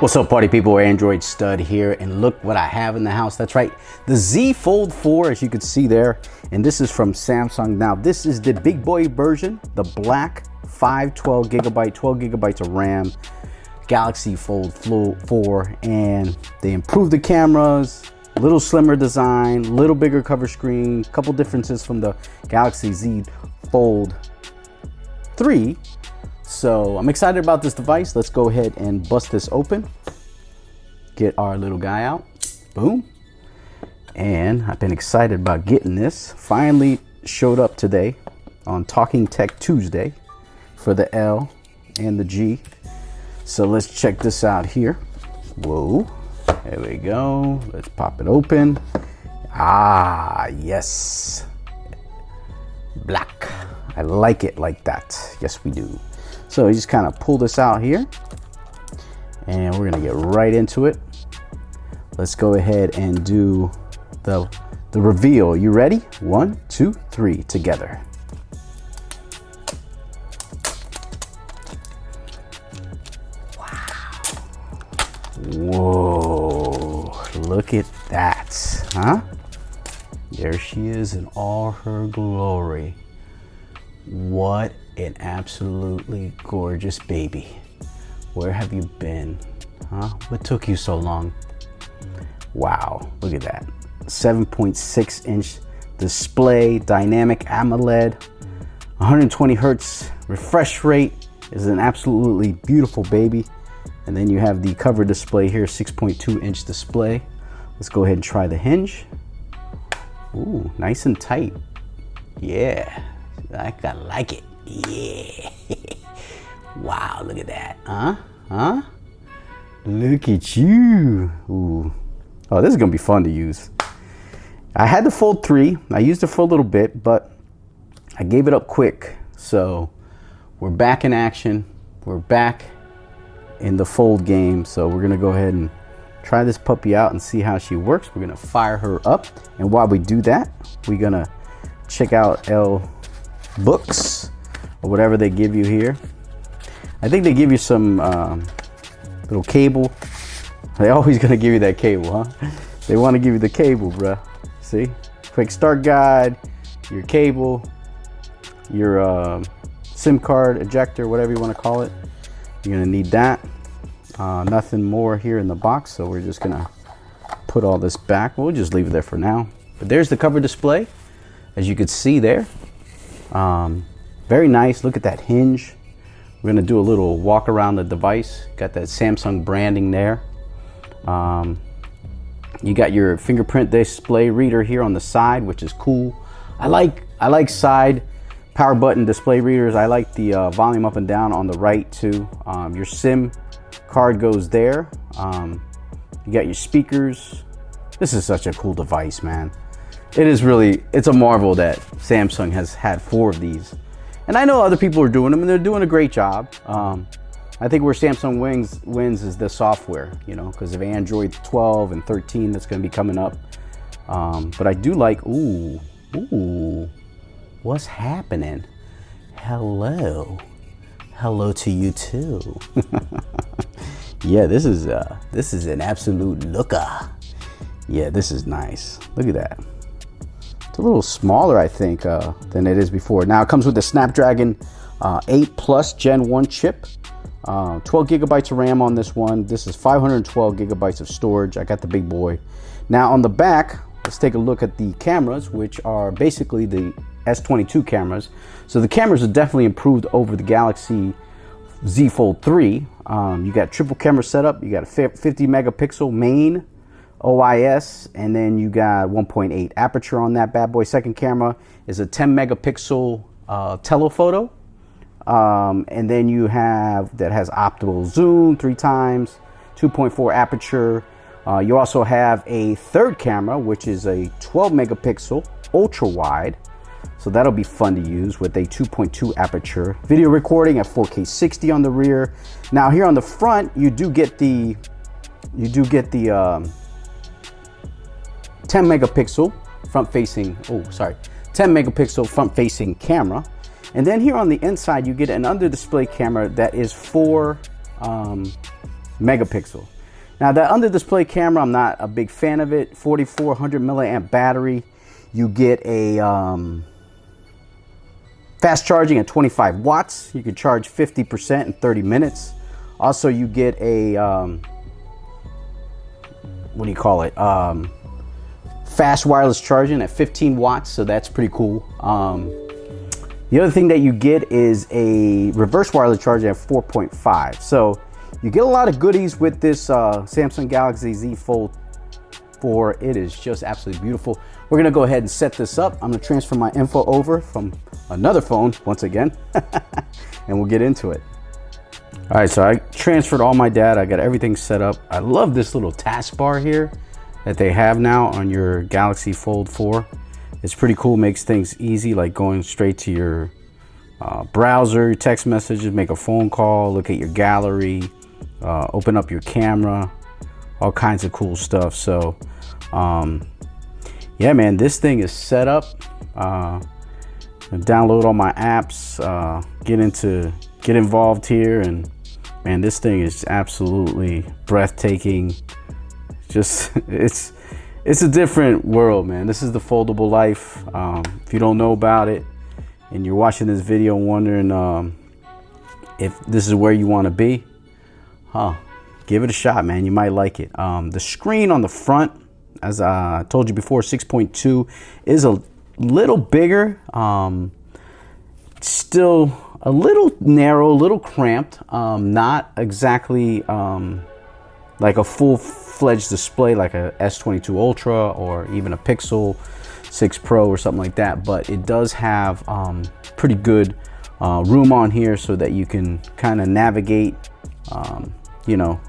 What's up, party people? Android Stud here, and look what I have in the house. That's right, the Z Fold4, as you can see there, and this is from Samsung. Now this is the big boy version, the black 12 gigabytes of RAM Galaxy Fold 4, and they improved the cameras, a little slimmer design, little bigger cover screen, couple differences from the Galaxy Z Fold 3. So I'm excited about this device. Let's go ahead and bust this open. Get our little guy out. Boom. And I've been excited about getting this. Finally showed up today on Talking Tech Tuesday for the L and the G. So let's check this out here. Whoa. There we go. Let's pop it open. Ah, yes. Black. I like it like that. Yes, we do. So you just kind of pull this out here, and we're gonna get right into it. Let's go ahead and do the reveal. You ready? 1, 2, 3, together. Wow. Whoa, look at that, huh? There she is in all her glory. What an absolutely gorgeous baby. Where have you been? Huh? What took you so long? Wow, look at that. 7.6 inch display, dynamic AMOLED, 120 hertz refresh rate. Is an absolutely beautiful baby. And then you have the cover display here, 6.2 inch display. Let's go ahead and try the hinge. Ooh, nice and tight. Yeah, I like it. Yeah. Wow, look at that. Huh? Look at you. Ooh. Oh, this is gonna be fun to use. I had the Fold 3. I used it for a little bit, but I gave it up quick. So we're back in action. We're back in the Fold game. So we're gonna go ahead and try this puppy out and see how she works. We're gonna fire her up. And while we do that, we're gonna check out L books or whatever they give you here. I think they give you some little cable. They always gonna give you that cable, huh? They want to give you the cable, bruh. See, quick start guide, your cable, your SIM card ejector, whatever you want to call it. You're gonna need that. Nothing more here in the box, so we're just gonna put all this back. We'll just leave it there for now. But there's the cover display, as you can see there. Very nice. Look at that hinge. We're gonna do a little walk around the device. Got that Samsung branding there. You got your fingerprint display reader here on the side, which is cool. I like side power button display readers. I like the volume up and down on the right too. Your SIM card goes there. You got your speakers. This is such a cool device, man. It is really, it's a marvel that Samsung has had 4 of these. And I know other people are doing them, and they're doing a great job. I think where Samsung wins is the software, you know, because of Android 12 and 13 that's going to be coming up. But I do like, ooh, what's happening? Hello to you too. Yeah, this is an absolute looker. Yeah, this is nice. Look at that. It's a little smaller, I think, than it is before. Now it comes with the Snapdragon 8 Plus Gen 1 chip. 12 gigabytes of RAM on this one. This is 512 gigabytes of storage. I got the big boy. Now on the back, let's take a look at the cameras, which are basically the S22 cameras. So the cameras are definitely improved over the Galaxy Z Fold 3. You got triple camera setup. You got a 50 megapixel main OIS, and then you got 1.8 aperture on that bad boy. Second camera is a 10 megapixel telephoto, and then you have that has optical zoom 3 times, 2.4 aperture. You also have a third camera, which is a 12 megapixel ultra wide, so that'll be fun to use with a 2.2 aperture. Video recording at 4K 60 on the rear. Now here on the front, you do get the 10 megapixel front facing, 10 megapixel front facing camera. And then here on the inside, you get an under display camera that is 4 megapixel. Now the under display camera, I'm not a big fan of it. 4400 milliamp battery. You get a fast charging at 25 watts. You can charge 50% in 30 minutes. Also, you get a, what do you call it? Fast wireless charging at 15 watts. So that's pretty cool. The other thing that you get is a reverse wireless charging at 4.5. So you get a lot of goodies with this Samsung Galaxy Z Fold4. It is just absolutely beautiful. We're gonna go ahead and set this up. I'm gonna transfer my info over from another phone once again, and we'll get into it. All right, so I transferred all my data. I got everything set up. I love this little taskbar here that they have now on your Galaxy Fold4. It's pretty cool, makes things easy, like going straight to your browser, your text messages, make a phone call, look at your gallery, open up your camera, all kinds of cool stuff. So yeah, man, this thing is set up. Download all my apps, get involved here, and man, this thing is absolutely breathtaking. Just it's a different world, man. This is the foldable life. If you don't know about it and you're watching this video wondering if this is where you want to be, give it a shot, man. You might like it. The screen on the front, as I told you before, 6.2 is a little bigger. Still a little narrow, a little cramped. Not exactly like a full-fledged display like a S22 Ultra or even a Pixel 6 Pro or something like that, but it does have pretty good room on here so that you can kind of navigate, you know.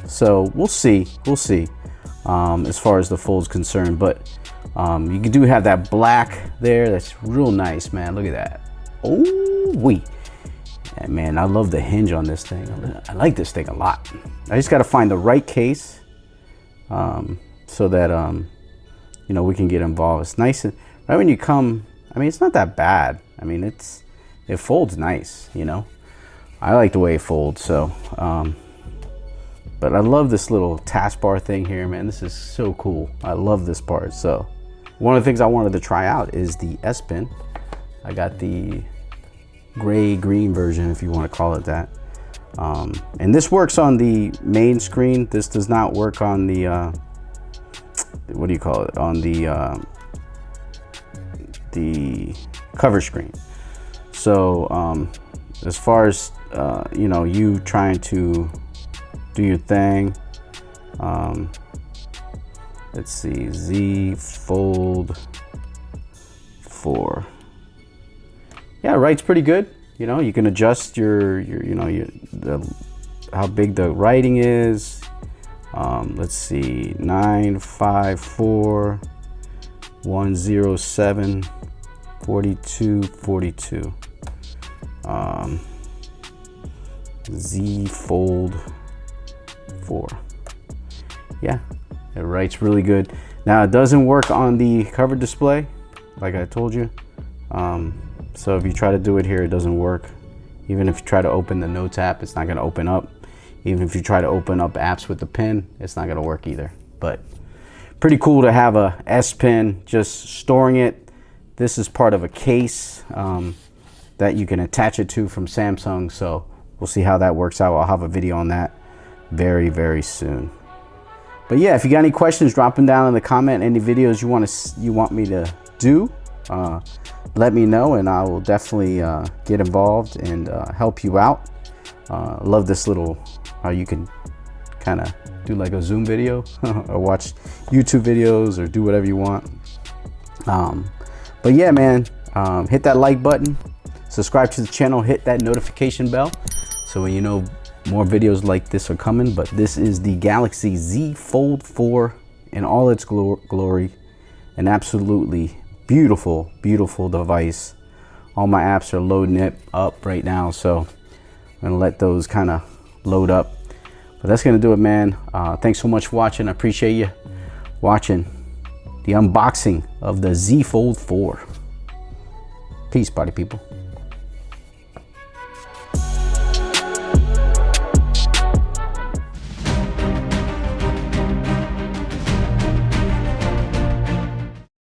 So we'll see as far as the fold's concerned, but you do have that black there. That's real nice, man. Look at that. Oh, wait. Yeah, man, I love the hinge on this thing. I like this thing a lot. I just got to find the right case so that you know, we can get involved. It's nice, and right when you come, I mean, it's not that bad. I mean, it folds nice, you know. I like the way it folds. So but I love this little taskbar thing here, man. This is so cool. I love this part. So one of the things I wanted to try out is the S Pen. I got the gray green version, if you want to call it that, and this works on the main screen. This does not work on the what do you call it, on the cover screen. So as far as you know, you trying to do your thing, let's see, Z Fold4. Yeah, writes pretty good. You know, you can adjust your you know, how big the writing is. Let's see, 954 107 4242. Z Fold4. Yeah, it writes really good. Now it doesn't work on the cover display, like I told you. So if you try to do it here, it doesn't work. Even if you try to open the Notes app, it's not going to open up. Even if you try to open up apps with the pen, it's not going to work either. But pretty cool to have a S Pen, just storing it. This is part of a case that you can attach it to from Samsung. So we'll see how that works out. I'll have a video on that very, very soon. But yeah, if you got any questions, drop them down in the comment. Any videos you want me to do, let me know, and I will definitely get involved and help you out. Love this little, how you can kind of do like a Zoom video or watch YouTube videos or do whatever you want. But yeah, man, hit that like button, subscribe to the channel, hit that notification bell so when you know more videos like this are coming. But this is the Galaxy Z Fold4 in all its glory. An absolutely beautiful, beautiful device. All my apps are loading it up right now, so I'm gonna let those kind of load up. But that's gonna do it, man. Thanks so much for watching. I appreciate you watching the unboxing of the Z Fold4. Peace, party people.